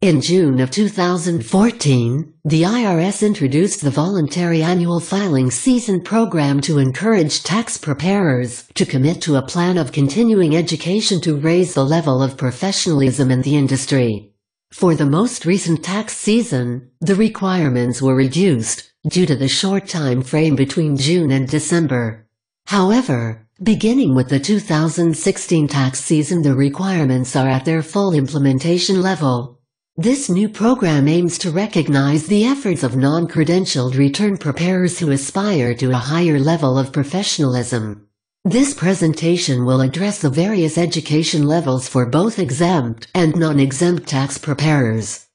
In June of 2014, the IRS introduced the Voluntary Annual Filing Season program to encourage tax preparers to commit to a plan of continuing education to raise the level of professionalism in the industry. For the most recent tax season, the requirements were reduced due to the short time frame between June and December. However, beginning with the 2016 tax season, the requirements are at their full implementation level. This new program aims to recognize the efforts of non-credentialed return preparers who aspire to a higher level of professionalism. This presentation will address the various education levels for both exempt and non-exempt tax preparers.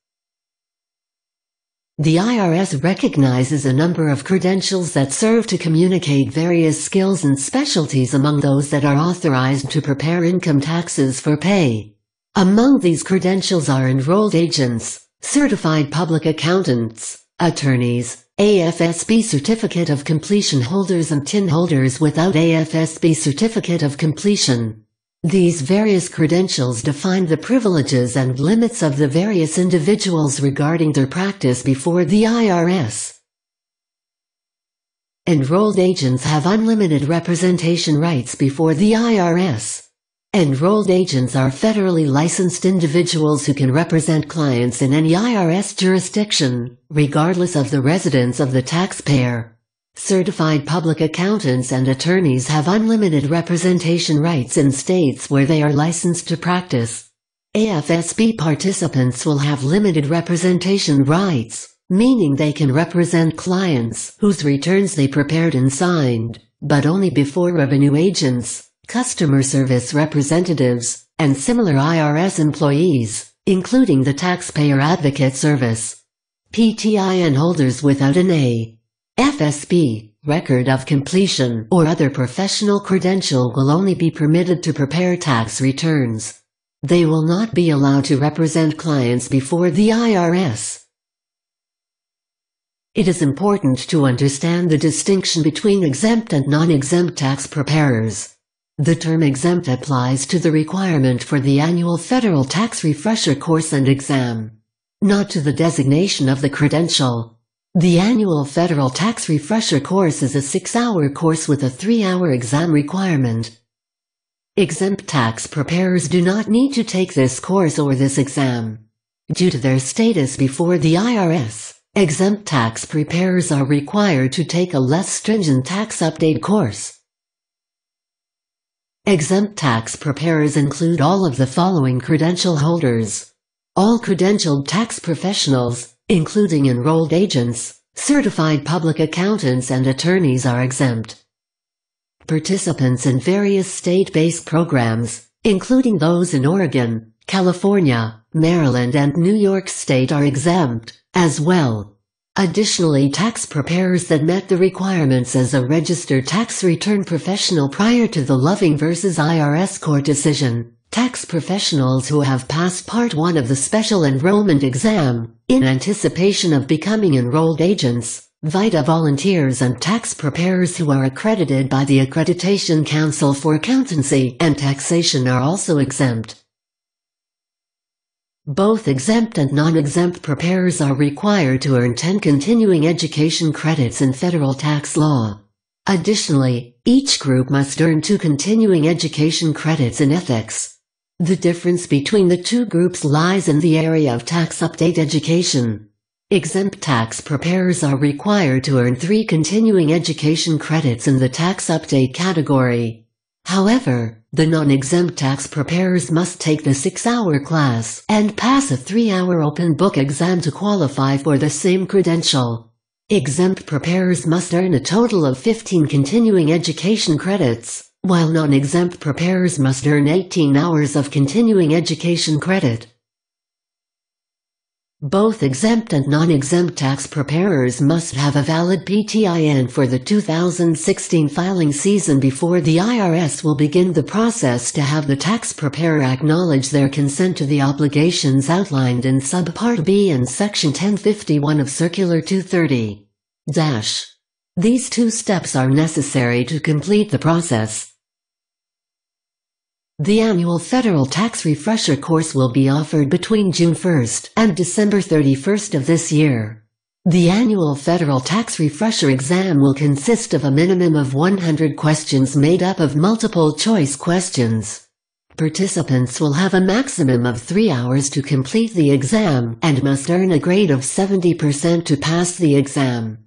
The IRS recognizes a number of credentials that serve to communicate various skills and specialties among those that are authorized to prepare income taxes for pay. Among these credentials are enrolled agents, certified public accountants, attorneys, AFSP certificate of completion holders and TIN holders without AFSP certificate of completion. These various credentials define the privileges and limits of the various individuals regarding their practice before the IRS. Enrolled agents have unlimited representation rights before the IRS. Enrolled agents are federally licensed individuals who can represent clients in any IRS jurisdiction, regardless of the residence of the taxpayer. Certified public accountants and attorneys have unlimited representation rights in states where they are licensed to practice. AFSP participants will have limited representation rights, meaning they can represent clients whose returns they prepared and signed, but only before revenue agents, customer service representatives, and similar IRS employees, including the Taxpayer Advocate Service. PTIN holders without an AFSP record of completion or other professional credential will only be permitted to prepare tax returns. They will not be allowed to represent clients before the IRS. It is important to understand the distinction between exempt and non-exempt tax preparers. The term exempt applies to the requirement for the annual federal tax refresher course and exam, not to the designation of the credential. The annual federal tax refresher course is a 6-hour course with a 3-hour exam requirement. Exempt tax preparers do not need to take this course or this exam. Due to their status before the IRS, exempt tax preparers are required to take a less stringent tax update course. Exempt tax preparers include all of the following credential holders. All credentialed tax professionals, including enrolled agents, certified public accountants and attorneys are exempt. Participants in various state-based programs, including those in Oregon, California, Maryland and New York State are exempt, as well. Additionally, tax preparers that met the requirements as a registered tax return professional prior to the Loving v. IRS court decision, tax professionals who have passed Part 1 of the Special Enrollment Exam, in anticipation of becoming enrolled agents, VITA volunteers and tax preparers who are accredited by the Accreditation Council for Accountancy and Taxation are also exempt. Both exempt and non-exempt preparers are required to earn 10 continuing education credits in federal tax law. Additionally, each group must earn 2 continuing education credits in ethics. The difference between the two groups lies in the area of tax update education. Exempt tax preparers are required to earn 3 continuing education credits in the tax update category. However, the non-exempt tax preparers must take the 6-hour class and pass a 3-hour open book exam to qualify for the same credential. Exempt preparers must earn a total of 15 continuing education credits, while non-exempt preparers must earn 18 hours of continuing education credit. Both exempt and non-exempt tax preparers must have a valid PTIN for the 2016 filing season before the IRS will begin the process to have the tax preparer acknowledge their consent to the obligations outlined in Subpart B and Section 1051 of Circular 230. These 2 steps are necessary to complete the process. The annual Federal Tax Refresher course will be offered between June 1st and December 31st of this year. The annual Federal Tax Refresher exam will consist of a minimum of 100 questions made up of multiple-choice questions. Participants will have a maximum of 3 hours to complete the exam and must earn a grade of 70% to pass the exam.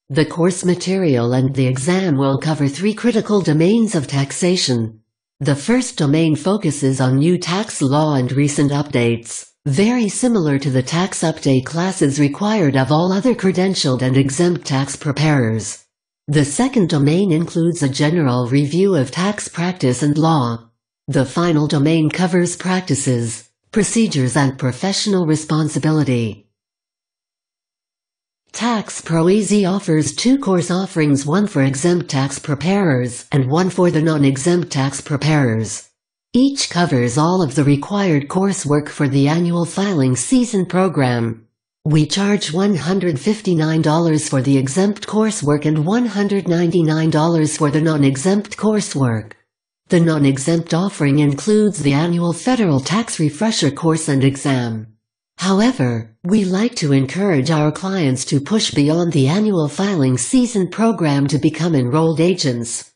The course material and the exam will cover 3 critical domains of taxation. The first domain focuses on new tax law and recent updates, very similar to the tax update classes required of all other credentialed and exempt tax preparers. The second domain includes a general review of tax practice and law. The final domain covers practices, procedures and professional responsibility. Tax Pro Easy offers 2 course offerings, one for exempt tax preparers and one for the non-exempt tax preparers. Each covers all of the required coursework for the annual filing season program. We charge $159 for the exempt coursework and $199 for the non-exempt coursework. The non-exempt offering includes the annual Federal Tax Refresher course and exam. However, we like to encourage our clients to push beyond the annual filing season program to become enrolled agents.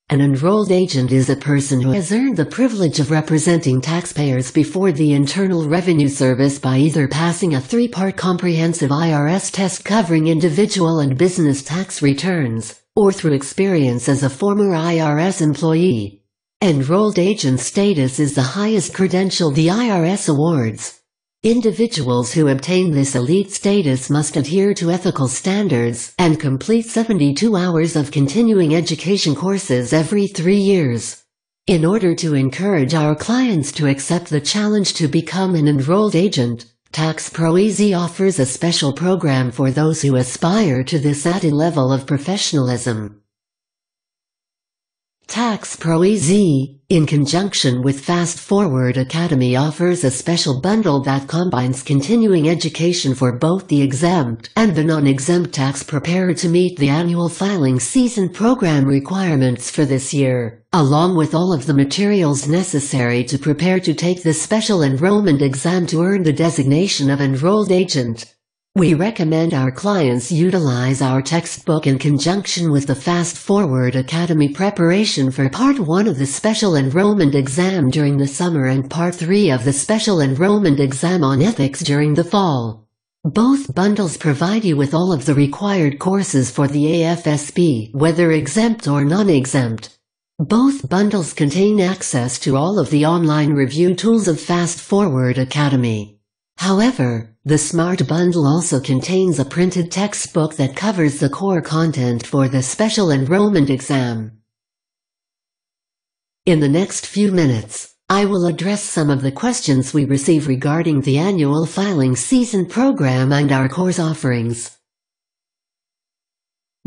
An enrolled agent is a person who has earned the privilege of representing taxpayers before the Internal Revenue Service by either passing a 3-part comprehensive IRS test covering individual and business tax returns, or through experience as a former IRS employee. Enrolled agent status is the highest credential the IRS awards. Individuals who obtain this elite status must adhere to ethical standards and complete 72 hours of continuing education courses every 3 years. In order to encourage our clients to accept the challenge to become an enrolled agent, Tax Pro Easy offers a special program for those who aspire to this added level of professionalism. Tax Pro Easy, in conjunction with Fast Forward Academy, offers a special bundle that combines continuing education for both the exempt and the non-exempt tax preparer to meet the annual filing season program requirements for this year, along with all of the materials necessary to prepare to take the special enrollment exam to earn the designation of enrolled agent. We recommend our clients utilize our textbook in conjunction with the Fast Forward Academy preparation for Part 1 of the Special Enrollment Exam during the summer and Part 3 of the Special Enrollment Exam on Ethics during the fall. Both bundles provide you with all of the required courses for the AFSP, whether exempt or non-exempt. Both bundles contain access to all of the online review tools of Fast Forward Academy. However, the Smart Bundle also contains a printed textbook that covers the core content for the Special Enrollment Exam. In the next few minutes, I will address some of the questions we receive regarding the annual filing season program and our course offerings.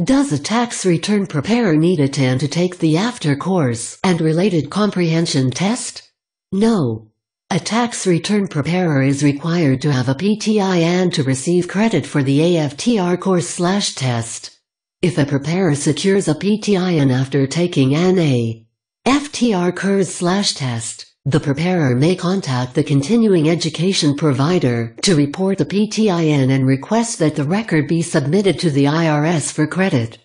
Does a tax return preparer need a TAN to take the after course and related comprehension test? No. A tax return preparer is required to have a PTIN to receive credit for the AFTR course/test. If a preparer secures a PTIN after taking an AFTR course/test, the preparer may contact the continuing education provider to report the PTIN and request that the record be submitted to the IRS for credit.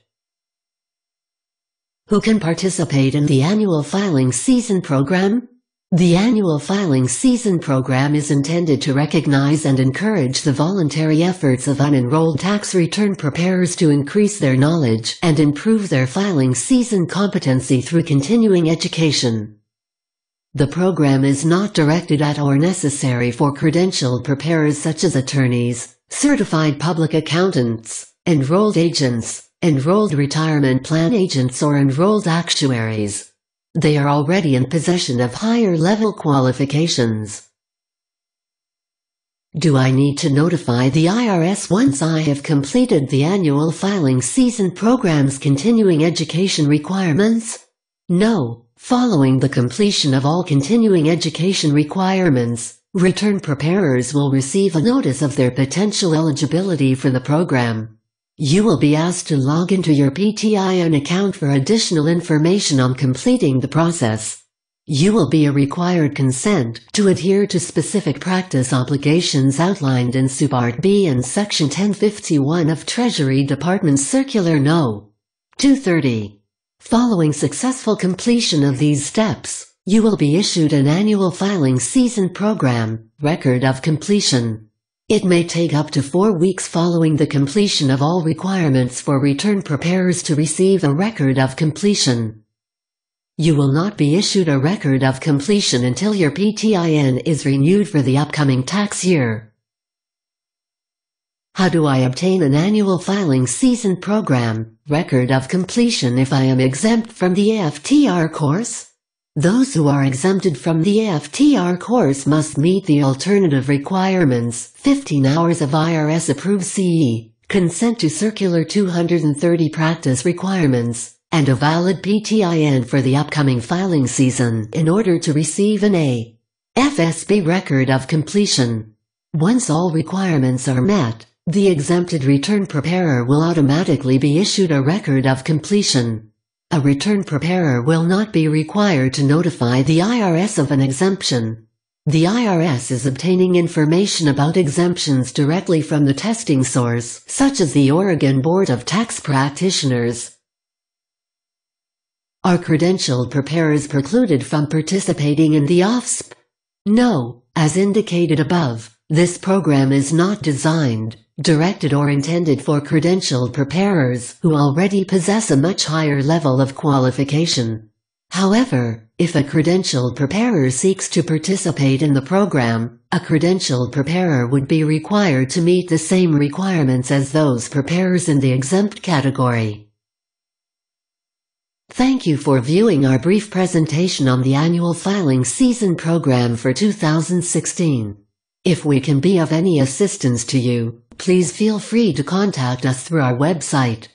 Who can participate in the annual filing season program? The annual filing season program is intended to recognize and encourage the voluntary efforts of unenrolled tax return preparers to increase their knowledge and improve their filing season competency through continuing education. The program is not directed at or necessary for credentialed preparers such as attorneys, certified public accountants, enrolled agents, enrolled retirement plan agents or enrolled actuaries. They are already in possession of higher-level qualifications. Do I need to notify the IRS once I have completed the annual filing season program's continuing education requirements? No. Following the completion of all continuing education requirements, return preparers will receive a notice of their potential eligibility for the program. You will be asked to log into your PTIN account for additional information on completing the process. You will be required consent to adhere to specific practice obligations outlined in Subpart B and Section 1051 of Treasury Department Circular No. 230. Following successful completion of these steps, you will be issued an annual filing season program, record of completion. It may take up to 4 weeks following the completion of all requirements for return preparers to receive a record of completion. You will not be issued a record of completion until your PTIN is renewed for the upcoming tax year. How do I obtain an annual filing season program, record of completion if I am exempt from the AFTR course? Those who are exempted from the AFTR course must meet the alternative requirements: 15 hours of IRS-approved CE, consent to Circular 230 practice requirements, and a valid PTIN for the upcoming filing season in order to receive an AFSP record of completion. Once all requirements are met, the exempted return preparer will automatically be issued a record of completion. A return preparer will not be required to notify the IRS of an exemption. The IRS is obtaining information about exemptions directly from the testing source, such as the Oregon Board of Tax Practitioners. Are credentialed preparers precluded from participating in the AFSP? No, as indicated above, this program is not designed, directed or intended for credentialed preparers who already possess a much higher level of qualification. However, if a credentialed preparer seeks to participate in the program, a credentialed preparer would be required to meet the same requirements as those preparers in the exempt category. Thank you for viewing our brief presentation on the annual filing season program for 2016. If we can be of any assistance to you, please feel free to contact us through our website.